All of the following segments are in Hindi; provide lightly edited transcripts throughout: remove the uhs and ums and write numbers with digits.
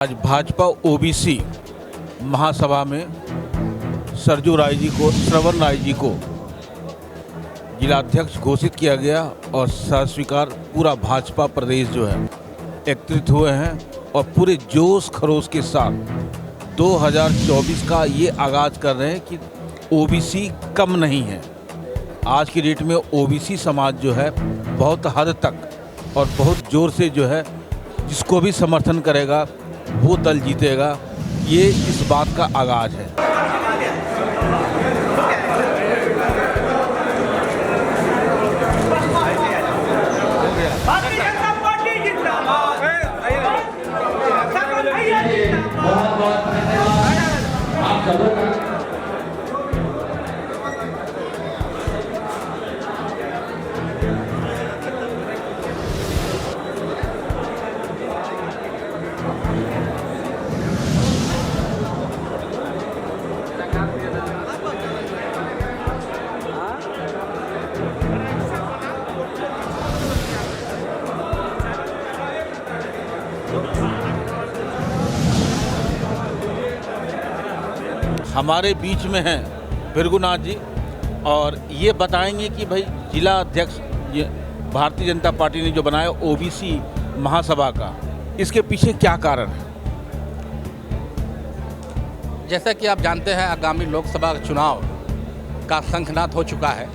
आज भाजपा ओबीसी महासभा में सरजू राय जी को श्रवण राय जी को जिलाध्यक्ष घोषित किया गया और सस्वीकार पूरा भाजपा प्रदेश जो है एकत्रित हुए हैं और पूरे जोश खरोश के साथ 2024 का ये आगाज़ कर रहे हैं कि ओबीसी कम नहीं है। आज की डेट में ओबीसी समाज जो है बहुत हद तक और बहुत ज़ोर से जो है जिसको भी समर्थन करेगा वो दल जीतेगा, ये इस बात का आगाज़ है। भारतीय जनता पार्टी जिंदाबाद। बहुत धन्यवाद आप सबों का। हमारे बीच में हैं भृगुनाथ जी और ये बताएंगे कि भाई जिला अध्यक्ष ये भारतीय जनता पार्टी ने जो बनाया ओबीसी महासभा का, इसके पीछे क्या कारण है। जैसा कि आप जानते हैं, आगामी लोकसभा चुनाव का शंखनाद हो चुका है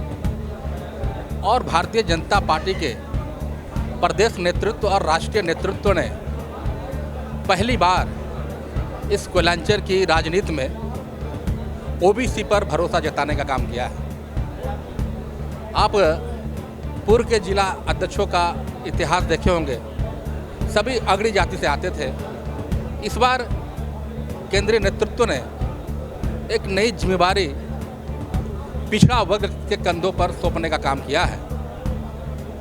और भारतीय जनता पार्टी के प्रदेश नेतृत्व और राष्ट्रीय नेतृत्व ने पहली बार इस कोयलांचर की राजनीति में ओबीसी पर भरोसा जताने का काम किया है। आप पूर्व के जिला अध्यक्षों का इतिहास देखे होंगे, सभी अग्रणी जाति से आते थे। इस बार केंद्रीय नेतृत्व ने एक नई जिम्मेवारी पिछड़ा वर्ग के कंधों पर सौंपने का काम किया है,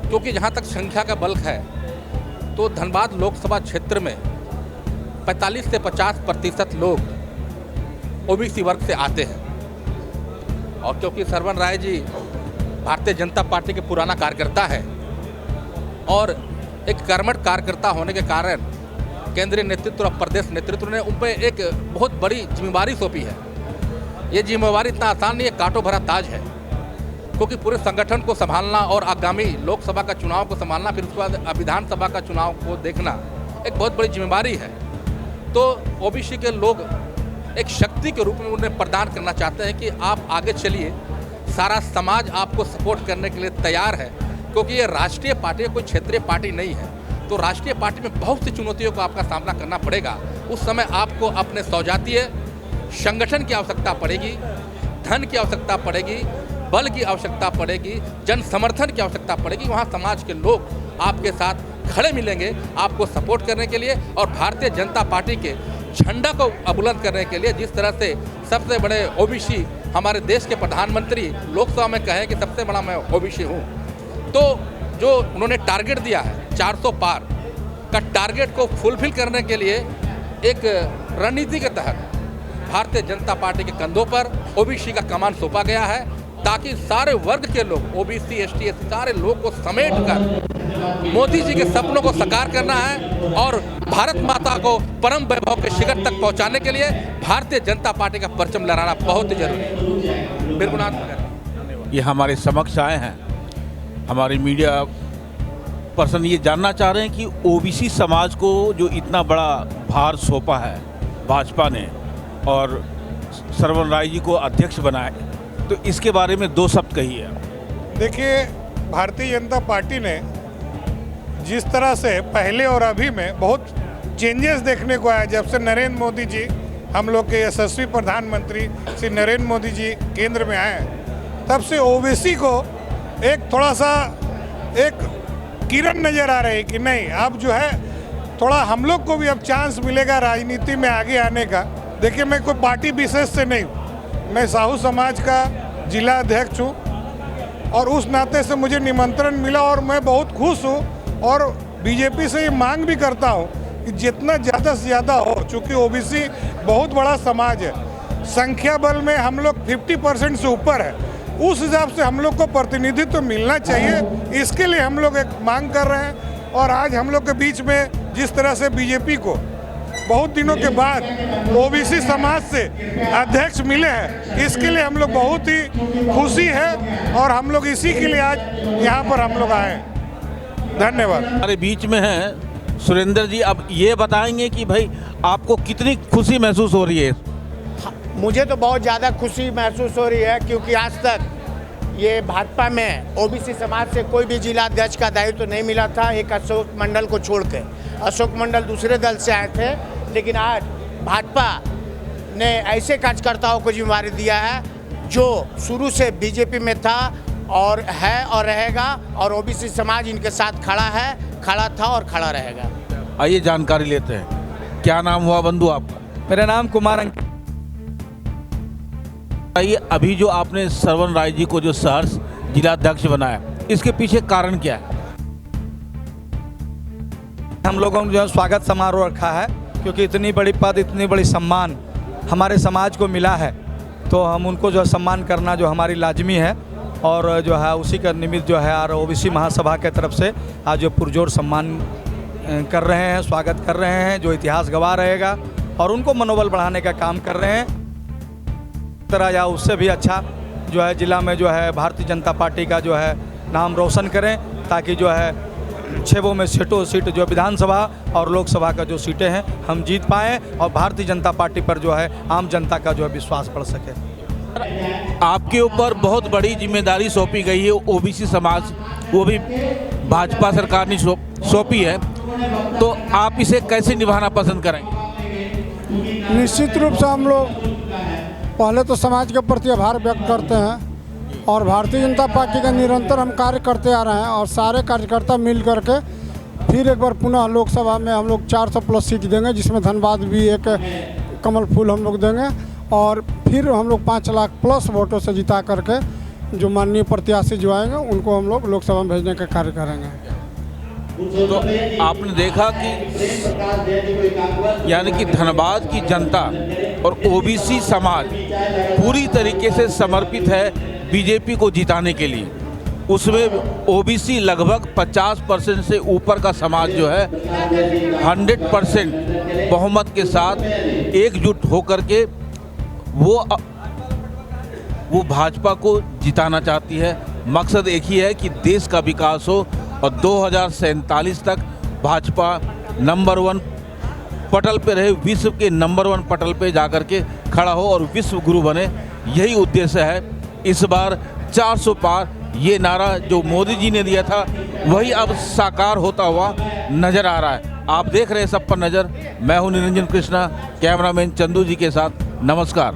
क्योंकि जहां तक संख्या का बल्क है तो धनबाद लोकसभा क्षेत्र में 45 से 50% लोग ओबीसी वर्ग से आते हैं। और क्योंकि श्रवण राय जी भारतीय जनता पार्टी के पुराना कार्यकर्ता है और एक कर्मठ कार्यकर्ता होने के कारण केंद्रीय नेतृत्व और प्रदेश नेतृत्व ने उन पर एक बहुत बड़ी जिम्मेवारी सौंपी है। ये जिम्मेवारी इतना आसान नहीं है, कांटों भरा ताज है, क्योंकि पूरे संगठन को संभालना और आगामी लोकसभा का चुनाव को संभालना, फिर उसके बाद विधानसभा का चुनाव को देखना एक बहुत बड़ी जिम्मेवारी है। तो ओबीसी के लोग एक शक्ति के रूप में उन्हें प्रदान करना चाहते हैं कि आप आगे चलिए, सारा समाज आपको सपोर्ट करने के लिए तैयार है, क्योंकि ये राष्ट्रीय पार्टी है, कोई क्षेत्रीय पार्टी नहीं है। तो राष्ट्रीय पार्टी में बहुत सी चुनौतियों को आपका सामना करना पड़ेगा। उस समय आपको अपने सौजातीय संगठन की आवश्यकता पड़ेगी, धन की आवश्यकता पड़ेगी, बल की आवश्यकता पड़ेगी, जन समर्थन की आवश्यकता पड़ेगी। वहाँ समाज के लोग आपके साथ खड़े मिलेंगे आपको सपोर्ट करने के लिए और भारतीय जनता पार्टी के झंडा को बुलंद करने के लिए। जिस तरह से सबसे बड़े ओबीसी हमारे देश के प्रधानमंत्री लोकसभा में कहें कि सबसे बड़ा मैं ओबीसी हूँ, तो जो उन्होंने टारगेट दिया है 400 पार का टारगेट को फुलफिल करने के लिए एक रणनीति के तहत भारतीय जनता पार्टी के कंधों पर ओबीसी का कमान सौंपा गया है, ताकि सारे वर्ग के लोग ओबीसी एसटी एससी सारे लोग को समेट कर मोदी जी के सपनों को साकार करना है और भारत माता को परम वैभव के शिखर तक पहुंचाने के लिए भारतीय जनता पार्टी का परचम लहराना बहुत ही जरूरी है। बिरगुनाथ ये हमारे समक्ष आए हैं, हमारे मीडिया पर्सन ये जानना चाह रहे हैं कि ओबीसी समाज को जो इतना बड़ा भार सौंपा है भाजपा ने और श्रवण राय जी को अध्यक्ष बनाए, तो इसके बारे में दो शब्द कहिए। देखिए, भारतीय जनता पार्टी ने जिस तरह से पहले और अभी में बहुत चेंजेस देखने को आया, जब से नरेंद्र मोदी जी हम लोग के यशस्वी प्रधानमंत्री श्री नरेंद्र मोदी जी केंद्र में आए, तब से ओबीसी को एक थोड़ा सा एक किरण नज़र आ रही कि नहीं, अब जो है थोड़ा हम लोग को भी अब चांस मिलेगा राजनीति में आगे आने का। देखिए, मैं कोई पार्टी विशेष से नहीं हूँ, मैं साहू समाज का जिला अध्यक्ष हूँ और उस नाते से मुझे निमंत्रण मिला और मैं बहुत खुश हूँ और बीजेपी से ये मांग भी करता हूँ कि जितना ज़्यादा से ज़्यादा हो, चूँकि ओबीसी बहुत बड़ा समाज है, संख्या बल में हम लोग 50% से ऊपर है, उस हिसाब से हम लोग को प्रतिनिधित्व तो मिलना चाहिए। इसके लिए हम लोग एक मांग कर रहे हैं और आज हम लोग के बीच में जिस तरह से बीजेपी को बहुत दिनों के बाद ओबीसी समाज से अध्यक्ष मिले हैं, इसके लिए हम लोग बहुत ही खुशी है और हम लोग इसी के लिए आज यहाँ पर हम लोग आए हैं। धन्यवाद। हमारे बीच में हैं सुरेंद्र जी। अब ये बताएंगे कि भाई आपको कितनी खुशी महसूस हो रही है? मुझे तो बहुत ज़्यादा खुशी महसूस हो रही है, क्योंकि आज तक ये भाजपा में ओबीसी समाज से कोई भी जिला अध्यक्ष का दायित्व तो नहीं मिला था, एक अशोक मंडल को छोड़ के। अशोक मंडल दूसरे दल से आए थे, लेकिन आज भाजपा ने ऐसे कार्यकर्ताओं को जिम्मेदारी दिया है जो शुरू से बीजेपी में था और है और रहेगा, और ओबीसी समाज इनके साथ खड़ा है, खड़ा था और खड़ा रहेगा। आइए जानकारी लेते हैं। क्या नाम हुआ बंधु आपका? मेरा नाम कुमार अंकित। आइए, अभी जो आपने श्रवण राय जी को जो सहर्ष जिलाध्यक्ष बनाया, इसके पीछे कारण क्या है? हम लोगों ने जो है स्वागत समारोह रखा है, क्योंकि इतनी बड़ी पद, इतनी बड़ी सम्मान हमारे समाज को मिला है, तो हम उनको जो है सम्मान करना जो हमारी लाजमी है। और जो है उसी का निमित्त जो है ओबीसी महासभा के तरफ से आज जो पुरजोर सम्मान कर रहे हैं, स्वागत कर रहे हैं, जो इतिहास गवाह रहेगा, और उनको मनोबल बढ़ाने का काम कर रहे हैं। तरह या उससे भी अच्छा जो है जिला में जो है भारतीय जनता पार्टी का जो है नाम रोशन करें, ताकि जो है 6 में सीट जो विधानसभा और लोकसभा का जो सीटें हैं हम जीत पाएँ, और भारतीय जनता पार्टी पर जो है आम जनता का जो है विश्वास बढ़ सके। आपके ऊपर बहुत बड़ी जिम्मेदारी सौंपी गई है, ओबीसी समाज, वो भी भाजपा सरकार ने सौंपी है, तो आप इसे कैसे निभाना पसंद करेंगे? निश्चित रूप से हम लोग पहले तो समाज के प्रति आभार व्यक्त करते हैं, और भारतीय जनता पार्टी का निरंतर हम कार्य करते आ रहे हैं, और सारे कार्यकर्ता मिल करके फिर एक बार पुनः लोकसभा में हम लोग 400+ सीट देंगे, जिसमें धनबाद भी एक कमल फूल हम लोग देंगे, और फिर हम लोग 5 लाख+ वोटों से जिता करके जो माननीय प्रत्याशी जो आएंगे उनको हम लोग लोकसभा में भेजने का कार्य करेंगे। तो आपने देखा कि यानी कि धनबाद की जनता और ओबीसी समाज पूरी तरीके से समर्पित है बीजेपी को जिताने के लिए। उसमें ओबीसी लगभग 50% से ऊपर का समाज जो है 100% बहुमत के साथ एकजुट होकर के वो भाजपा को जिताना चाहती है। मकसद एक ही है कि देश का विकास हो और 2047 तक भाजपा नंबर 1 पटल पे रहे, विश्व के नंबर 1 पटल पे जाकर के खड़ा हो और विश्व गुरु बने। यही उद्देश्य है। इस बार 400 पार ये नारा जो मोदी जी ने दिया था वही अब साकार होता हुआ नजर आ रहा है। आप देख रहे हैं सब पर नज़र। मैं हूं निरंजन कृष्णा, कैमरामैन चंदू जी के साथ। नमस्कार।